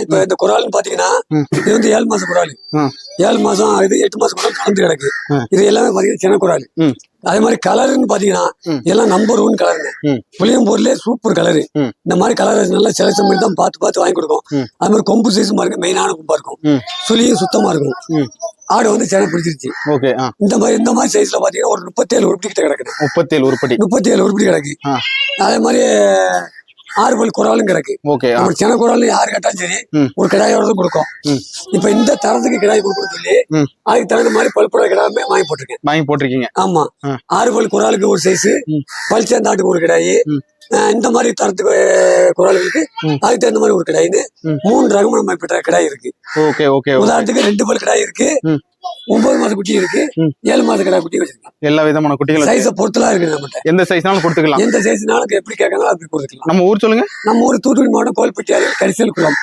இப்ப இந்த குறால்னு பாத்தீங்கன்னா இது வந்து 7 மாசம் குறால். 7 மாசம் இது 8 மாசம் குறால் கலந்து கிடக்கு. இது எல்லாமே பாத்தீங்கன்னா சின்ன குறால். அதே மாதிரி கலருன்னு பாத்தீங்கன்னா இதெல்லாம் நம்பர் 1 கலருங்க. புளியம்பூர்லயே சூப்பர் கலரு. இந்த மாதிரி கலர் நல்லா செலக்ஷன் பண்ணி தான் பார்த்து வாங்கி கொடுக்கும். அது மாதிரி கொம்பு சைஸ் பாருங்க, மெயினான கொம்பா இருக்கும். சுழியும் சுத்தமா இருக்கும். ஆடு வந்து சேனை பிடிச்சிருச்சு. இந்த மாதிரி சைஸ்ல பாத்தீங்கன்னா ஒரு 37 உருப்படி கிட்ட கிடக்குது. 37 உருப்படி கிடக்கு. அதே மாதிரி 6 பல் குறாலும் கிடக்கு. நம்ம சின்ன குறாலும் யாரு கேட்டாலும் சரி ஒரு கிடாயோட தான் கொடுக்கும். இப்ப இந்த தரத்துக்கு கிடாய் கொடுக்கணும் சொல்லி அதுக்கு தகுந்த மாதிரி பல்புட கிடாயுமே வாங்கி போட்டிருக்கீங்க. ஆமா, 6 பல் குறாலுக்கு ஒரு சைஸ், பல் சேர்ந்தாட்டுக்கு ஒரு கிடாயி, இந்த மாதிரி தரத்துக்கு குறால்களுக்கு அதுக்கு தகுந்த மாதிரி ஒரு கிடாயின்னு 3 ரகமும் நம்ம இப்ப கிடாய் இருக்கு. உதாரணத்துக்கு 2 பல் கிடாய் இருக்கு, 9 மாச குட்டி இருக்கு, 7 மாச கிடாய் குட்டி வச்சிருக்கோம். எல்லா விதமான குட்டிகள் சைஸ பொறுத்துலாம் இருக்கு. நம்மகிட்ட எந்த சைஸ்னாலும் கொடுத்துக்கலாம். எந்த சைஸ்னாலும் எப்படி கேட்கறாங்களோ அப்படி கொடுத்துக்கலாம். நம்ம ஊர் சொல்லுங்க. நம்ம ஊர் தூத்துக்குடி மாவட்டம் கோல்பட்டி கரிசல் குளம்.